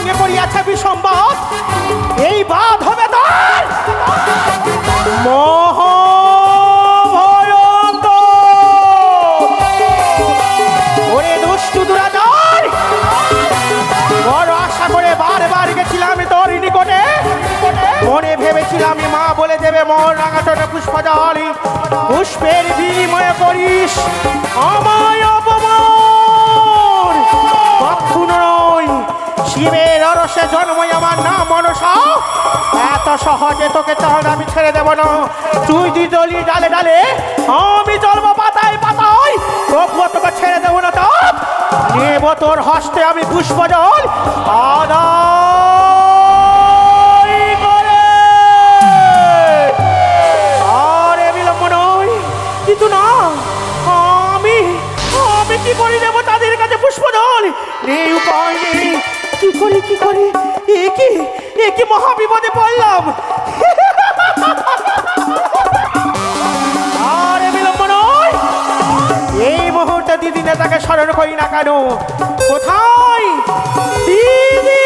সঙ্গে করিয়াছে বিসম্বাদ, এই বাদ হবে তার ওরে দুষ্টু দুরাচার। বড় আশা করে বারবার গেছিলাম তোর নিকটে, মনে ভেবেছিলাম মা বলে দেবে মোর রাঙাচটা পুষ্পজল, পুষ্পের বিনিময়ে করিস আমায় অপমান। কখনো নয়, শিবের অরসে জন্মই আমার নাম মনসা, এত সহজে তোকে চাঁদ আমি ছেড়ে দেব না। তুই দিদলি ডালে ডালে, আমি চলবো পাতায় পাতায়, তবুও তোকে ছেড়ে দেবো না। চাঁদ নেব তোর হস্তে আমি পুষ্পজল আদায় করে। আরে বিলম্ব নয়, কিন্তু না, আমি আমি কি করে দেবো তাদের কাছে পুষ্পজল? নেই উপায় নেই, কি করি এ কি মহাবিপদে পড়লাম। আরে বিলম্ব নয়, এই মুহূর্তে দিদি নেতাকে স্মরণ করি না কেন? কোথায় দিদি?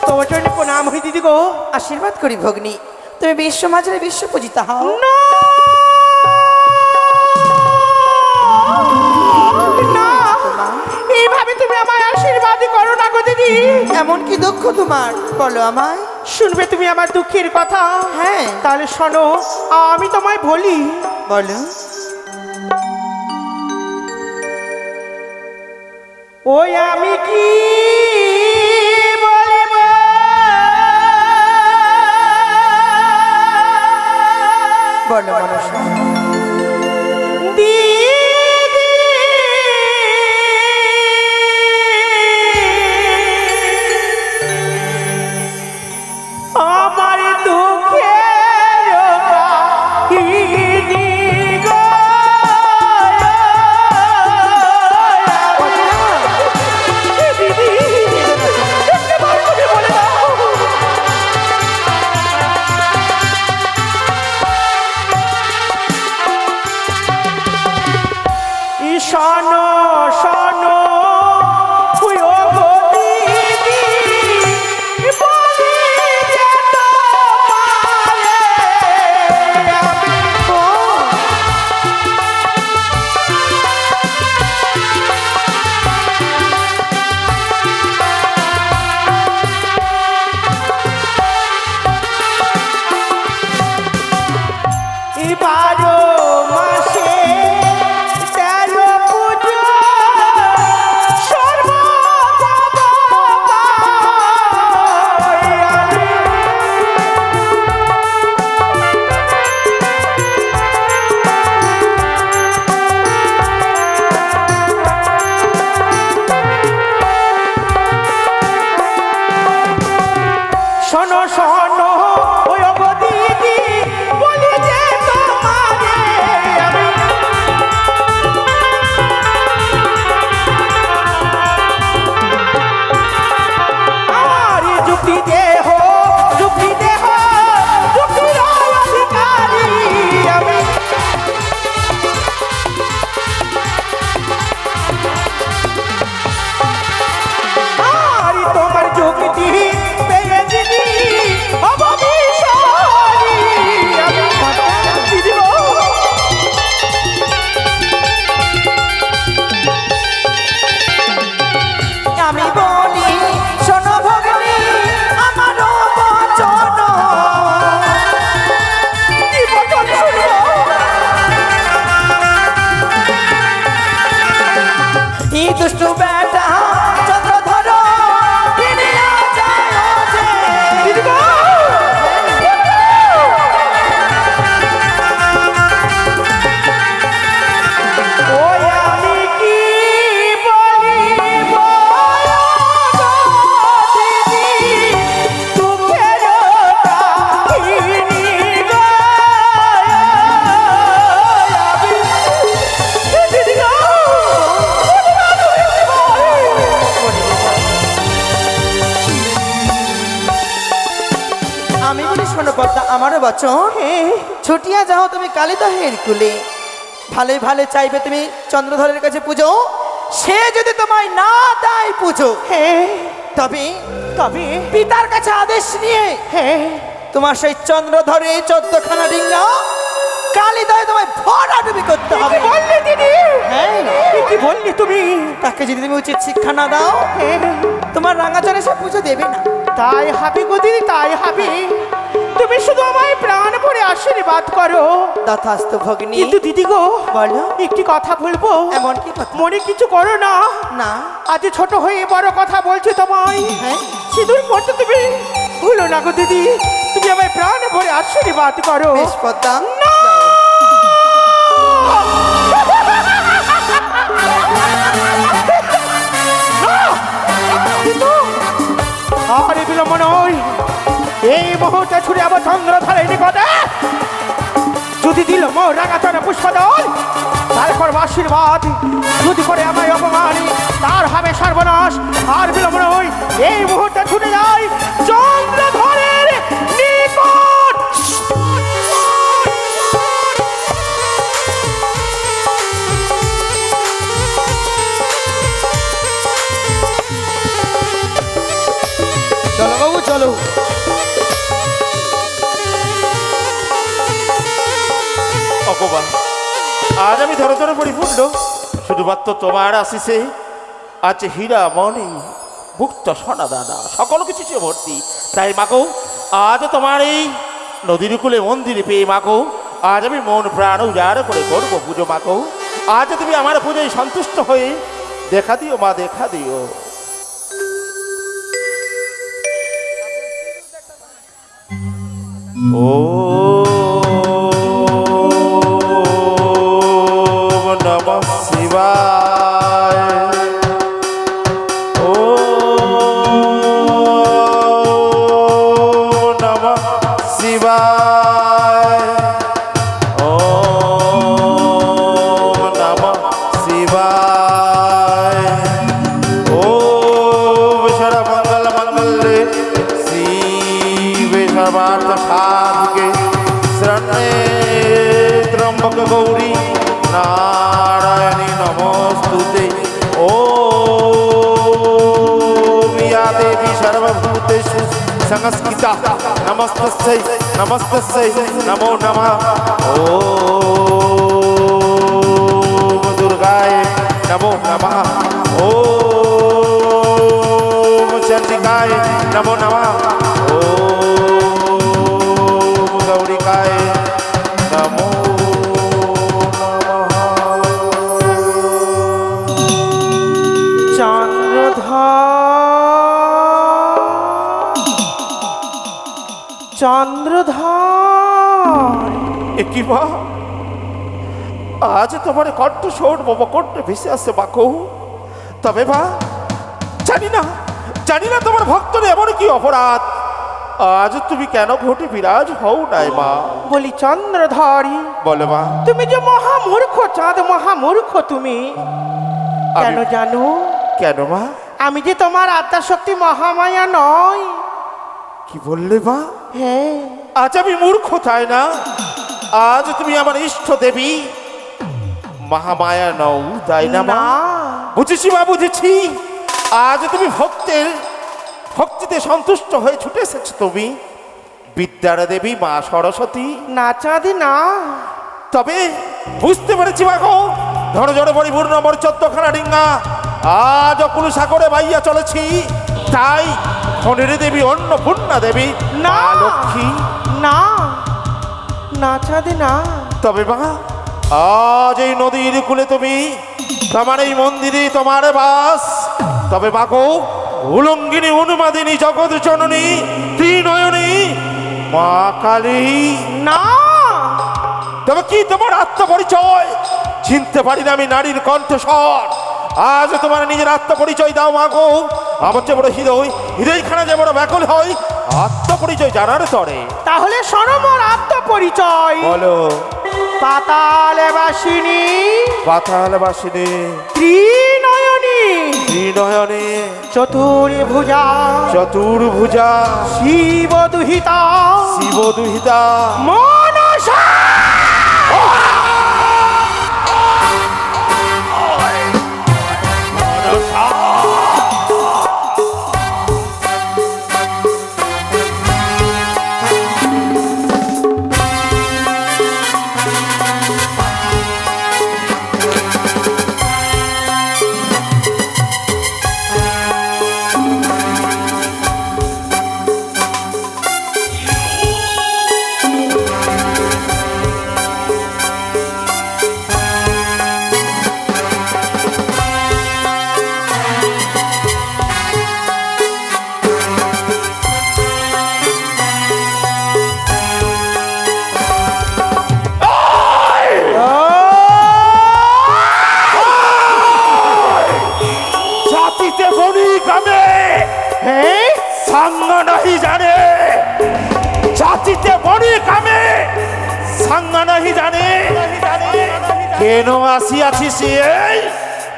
তোমার জন্য প্রণাম হই দিদি গো। আশীর্বাদ করি ভগ্নী, তুমি বিশ্ব মাঝারে বিশ্ব পূজিতা হও। না, এইভাবে তুমি আমায় আশীর্বাদ করো না গো দিদি। এমন কি দুঃখ তোমার, বলো আমায়। শুনবে তুমি আমার দুঃখের কথা? হ্যাঁ, তাহলে শোনো, আমি তোমায় বলি। বলো। ওই আমি কি বলো মনসা। আমার দুঃখের কাহিনী গো, দিদি একবার তুমি বলে দাও। শোনো শোনো ওই ও গো দিদি, বলি যে তোমারে আমি বারো মাসে তেরো পুজো শোনো শোনো ওই গো দিদি, বলি যে তোমারে আমি আর যুক্তি দেহ যুক্তির অধিকারী আমি। আর তোমার যুক্তি পেয়ে দিদি অববিষয়ী আমি। দিদি গো, আমি বলি শোনো ভগ্নী, আমারও বচন। কি বচন শুনবো? এই দুষ্টু বেটা চন্দ্রধর ফিরিয়া যায় যে। দিদি গো, ওই আমি কি বলিব গো দিদি, দুঃখের কাহিনী গো আমি। দিদি গো, বচন ছুটিয়া যাও তুমি কালিদহের কুলে, ভালোই ভালো চাইবে তুমি চন্দ্রধরের কাছে পুজো। সে যদি তোমায় না দেয় পুজো, তবে তবে পিতার কাছে আদেশ নিয়ে তোমার সেই চন্দ্রধরে 14খানা ডিঙ্গা কালিদহে তোমায় ভরাডুবি করতে হবে। বললে দিদি, হ্যাঁ, কি বললি তুমি? তাকে যদি তুমি উচিত শিক্ষা না দাও, তোমার রাঙাচরে সে পুজো দেবে না। তাই হবে গো দিদি, তাই হবে। তুমি শুধু আমায় প্রাণ ভরে আশীর্বাদ করো। তথাস্তু ভগ্নী। কিন্তু দিদি গো, বলো। একটি কথা বলবো, এমন কি কথা? মনে কিছু করো না। না। আজ ছোট হয়ে বড় কথা বলছি তোমায়। হ্যাঁ। সিঁদুর পড়তে তুমি ভুলো না গো দিদি। তুমি আমায় প্রাণ ভরে আশীর্বাদ করো। বেশ পদ্মা। আর বিলম্ব নয়, এই মুহূর্তে ছুটে আবার চন্দ্রধারের নিকটে। যদি দিল মোর রাঙাচরণে পুষ্পদল, তারপর আশীর্বাদ। যদি করে আমায় অপমান, তার হবে সর্বনাশ। আর বিলম্ব নয়, এই মুহূর্তে ছুটে যাই চন্দ্রধারের নিকট। চলো বাবু চলো। অকবা, আজ আমি ধরে ধরে পরিপূর্ণ, শুধুমাত্র তোমার আশিসে আছে হীরা মণি মুক্ত সোনা দানা সকল কিছু সে ভর্তি। তাই মাগো, আজ তোমার এই নদীর কূলে মন্দিরে পেয়ে মাগো, আজ আমি মন প্রাণ উজাড় করে করবো পুজো। মাগো, আজ তুমি আমার পুজোয় সন্তুষ্ট হয়ে দেখা দিও মা, দেখা দিও। ও নমঃ শিবায়, ও নমঃ শিবায়, ও নমঃ শিবায়, ও সর্বমঙ্গল মঙ্গলে শিবে সর্বার্থ সাধকে শরণ্যে ত্র্যম্বক গৌরী নারায়ণী নমস্তুতে। ও या देवी सर्वभूतेषु संस्कृता नमस्तस्यै नमस्तस्यै नमो नमः। ॐ दुर्गाय नमो नमः, ॐ चण्डिकाय नमो नमः, ॐ गौरिकाय नमो नमः। চন্দ্রধার, কি মা, আজ তোমার কণ্ঠ শোর বাবা কণ্ঠে ভেসে আসছে বাকু। তবে মা, জানি না তোমার ভক্তর এমন কি অপরাধ, আজ তুমি কেন ঘটে বিরাজ হও নাই মা। বলি চন্দ্রধারী, বলে মা। তুমি যে মহামূর্খ চাঁদ, মহামূর্খ তুমি। কেন জানো? কেন মা? আমি যে তোমার আত্মা শক্তি মহামায়া নয়। কি বললে মা? হ্যাঁ। আজ আমি মূর্খ তাই না? আজ তুমি আমার ইষ্ট দেবী মহামায়া নও তাই না মা? বুঝেছি মা, বুঝেছি। আজ তুমি ভক্তিতে সন্তুষ্ট হয়ে ছুটে এসেছো তুমি বিদ্যার দেবী মা সরস্বতী। না চাঁদি না। তবে বুঝতে পেরেছি মা গো, ধরো জড়ে পরিপূর্ণ আমার 14খানা ডিঙ্গা আজ অকুল সাগরে বাইয়া চলেছি। তাই ধনের দেবী অন্নপূর্ণা দেবী না লক্ষ্মী না, না চাঁদি না। তবে মা, আজ এই নদীর কূলে তুমি, তোমার এই মন্দিরে তোমার বাস। তবে মা গো, উলঙ্গিনী উন্মাদিনী জগৎ জননী ত্রিনয়নী মা কালী। না। তবে কি তোমার আত্মপরিচয়? চিনতে পারি না আমি নারীর কণ্ঠস্বর। আজ তোমার নিজের আত্মপরিচয় দাও মা গো। আমার যে বড় হৃদয়খানা যে বড় ব্যাকুল হয় আত্মপরিচয় জানার তরে। তাহলে শোনো মোর আত্মপরিচয়। বলো। পাতালবাসিনী, পাতালবাসিনী ত্রিনয়নী শ্রীনয়নে চতুর্ভুজা চতুর্ভুজা শিব দুহিতা শিবদুহিতা মনসা জাতিতে বনি কামে হ্যাঁ সাঙ্গা নাহি জানে জাতিতে বনি কামে সাঙ্গা নাহি জানে কেন আসিয়াছিস এই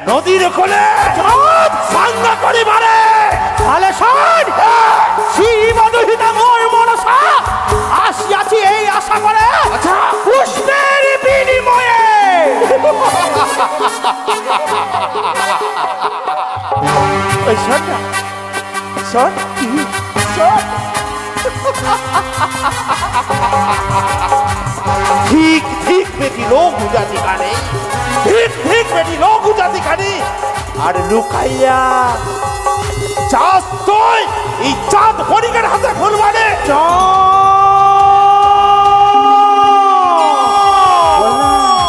নদীর কোলে সাঙ্গা করি মারে তাহলে শোন শিব দুহিতা মোর মনসা আসিয়াছি এই আশা করে আচ্ছা পুষ্পের বিনিময়ে ওই শোন না শোন শোন ঠিক ঠিক বেটি লোক উজাতি কানে ঠিক ঠিক বেটি লোক উজাতি কানে আর লুকাইয়া চাষ তুই এই চাঁদ ফরিকের হাতে ফুলবানে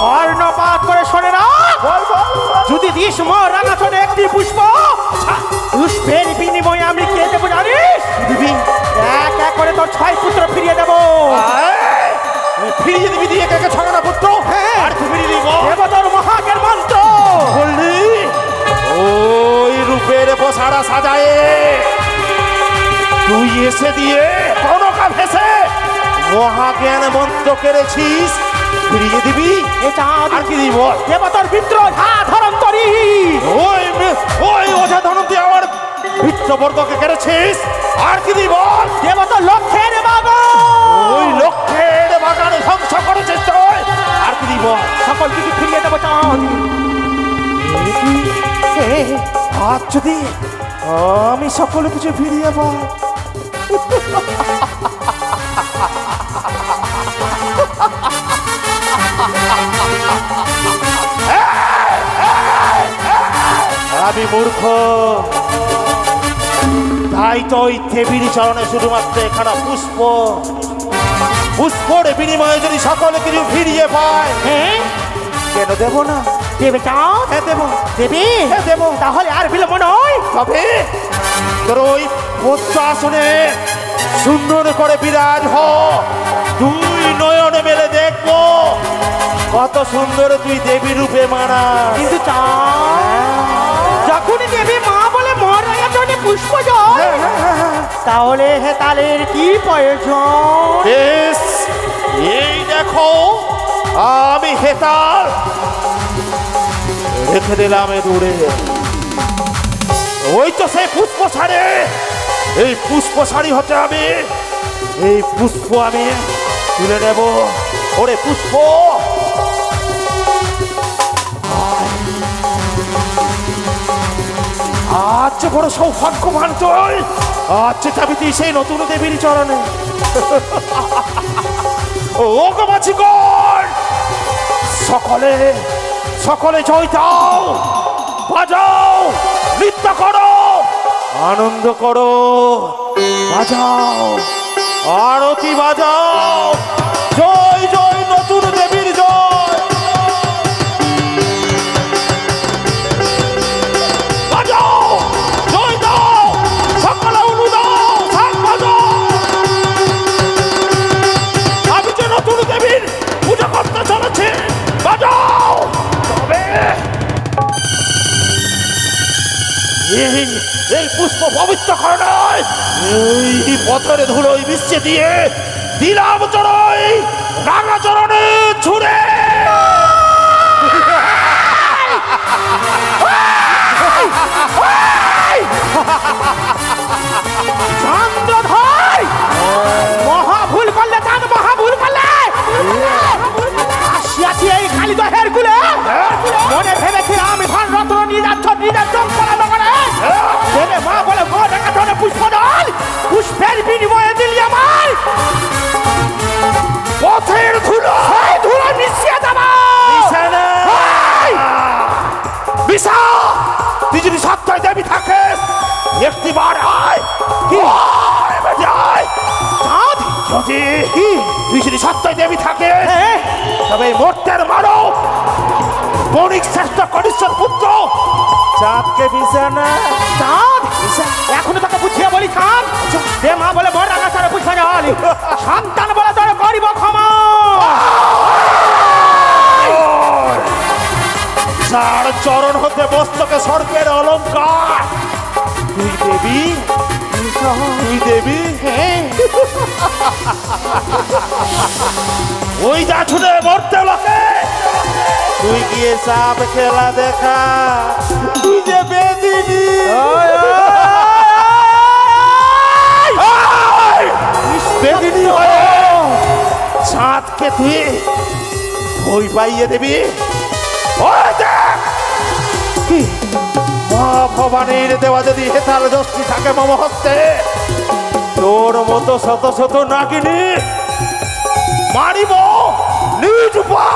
কর্ণপাত করে শোনে না যদি দিস মোর রাঙাচরে একটি পুষ্প পুষ্পের বিনিময়ে আমি কে দেবো জানিস দিবি এক এক করে তোর 6 পুত্র ফিরিয়ে দেবো ফিরিয়ে দিবি দিয়ে একে ছগানা পুত্র হ্যাঁ। আর তুই ফিরিয়ে দিব দেব তোর মহাকের মন্ত্র বললি ওই রূপের বসারা সাজায়ে তুই এসে দিয়ে কনকা ভেসে মহাজ্ঞান মন্ত্র কেড়েছিস ফিরিয়ে দিবি এটা আর কি দিব দেব তোর বিদ্রোহ ধরন করি ওই ওঝা ধনন্তি আমার মিত্রবর্গকে কেড়েছিস আর কি দিব দেব তোর লক্ষ্যের বাগো ওই লক্ষ্যের বাগানে ধ্বংস করেছিস তুই আর কি দিব সকল কিছু ফিরিয়ে দেবো চাঁদ আজ যদি আমি সকল কিছু ফিরিয়ে পাই আমি মূর্খ তাই তো ওই দেবীর চরণে শুধুমাত্র এখানে পুষ্পর বিনিময়ে যদি সকলে কিছু ফিরিয়ে পায় হ্যাঁ কেন দেব না দেবে চাঁদ হ্যাঁ দেব দেবী হ্যাঁ দেব তাহলে আর বিলম্ব নয় তবে তোর ওই পদ্ম আসনে সুন্দর করে বিরাজ হ দুই নয়নে মেলে দেখবো কত সুন্দর তুই দেবী রূপে মানা কিন্তু চাঁদ যখনই দেবী মা বলে মোর রাঙাচরে পুষ্প জল তাহলে হেতালের কি প্রয়োজন বেশ এই দেখো আমি হেতাল রেখে দিলাম এ দূরে ওই তো সেই পুষ্প শাড়ি এই পুষ্প শাড়ি হচ্ছে আমি এই পুষ্প আমি তুলে নেব ওরে পুষ্প আচ্ছা বড় সৌভাগ্যবান তুই আচ্ছা যাবি তুই সেই নতুন দেবীর চরণে ও গমাছিগণ সকলে সকলে জয় দাও বাজাও নৃত্য করো আনন্দ করো বাজাও আরতি বাজাও জয় জয় নতুন দেবীর জয় বাজাও জয় দাও সকলে উলু দাও শাক বাজাও আমি যে নতুন দেবীর পূজা করতে চলেছি বাজাও তবে এই পুষ্প পবিত্র করে নয় এই পথরে ধুলোই মিশে দিয়ে দিলাম চড়ই রাঙা চরণে ছুড়ে তুই যদি সত্যই দেবী থাকিস একটিবার আয় আয় বেটি আয় চাঁদ যদি তুই যদি সত্যই দেবী থাকে হ্যাঁ তবে এই মর্তের মারো বণিক শ্রেষ্ঠ কনিষ্ঠর পুত্র চাঁদকে বিছানা চাঁদ এখনো তোকে বুঝিয়ে বলি চাঁদ যে মা বলে বড় রাখা তারা বুঝবে না সন্তান বলে তোর গরিব ক্ষমা যার চরণ হতে মস্তকে স্বর্গের অলঙ্কার তুই দেবী তুই দেবী ওই যা ছুটে মরতে লোকে তুই গিয়ে সাপ খেলা দেখা তুই যে বেদিনী বেদিনী হয়ে চাঁদকে তুই ওই পাইয়ে দেবী ওই দেখ কি মা ভবানীর দেওয়া যদি হেতাল দোষী থাকে মম হস্তে তোর মতো শত শত নাগিনী মারিব নিজ পা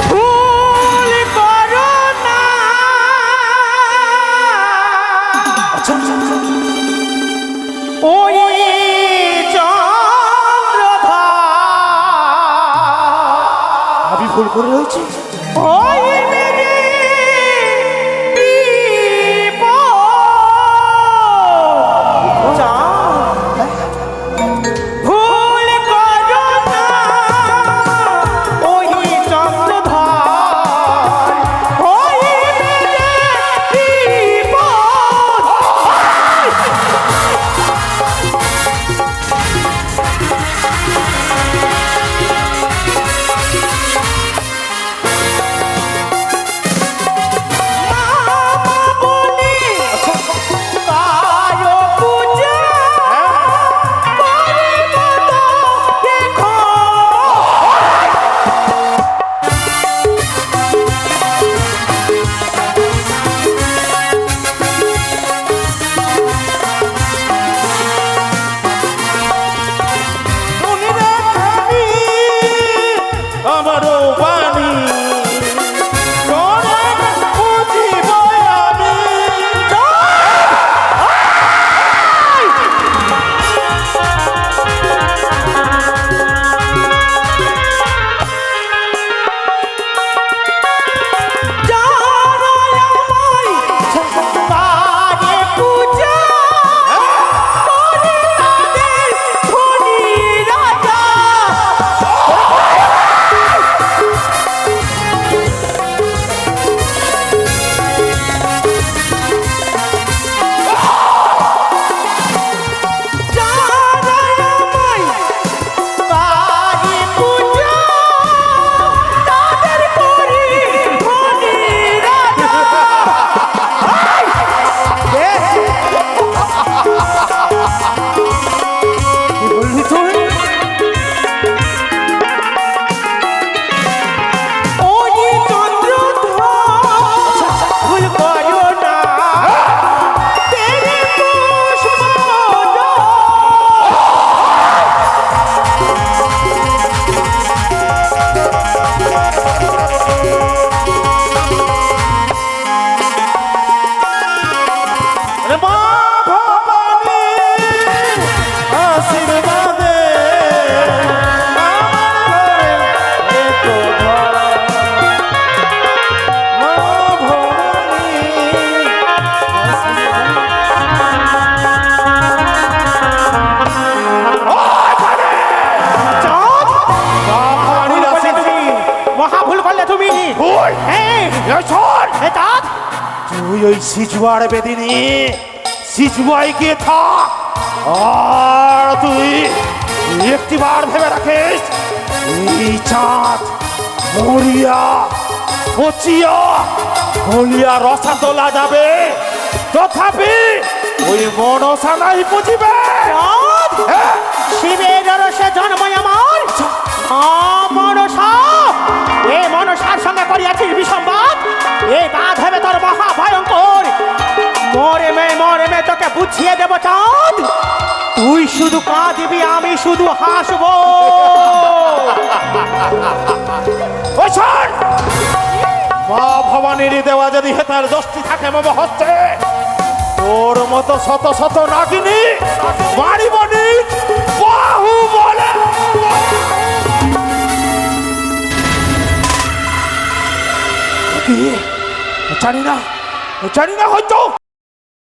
ভুল করো না ওই চন্দ্রধর আমি ভুল করে রয়েছি ওই মেরে ভুল করো না ওই চন্দ্রধর ওই মেরে আমারও বাণী তোরে বুঝিব আমি তুই ওই সিজুয়ার বেদিনী সিজুয়াই গিয়ে থাক আর তুই একটিবার ভেবে রাখিস এই চাঁদ মরিয়া পচিয়া হলিয়া রসা তোলা যাবে তথাপি ওই মনসা নাই বুঝিবে হ্যাঁ? শিবের রসে জন্মই আমার মনসা এ মনসার সঙ্গে করিয়াছিস বিসম্বাদ এই বাদ হবে তোর মহা ভয়ঙ্কর মরে মে তোকে বুঝিয়ে দেব চাঁদ তুই শুধু কাঁদবি আমি শুধু হাসবো ওই শোন মা ভবানীর দেওয়া যদি হেতার দোষটি থাকে মম হচ্ছে, তোর মতো শত শত নাগিনী মারিবনি বাহু বলে। কি জানি না হয়তো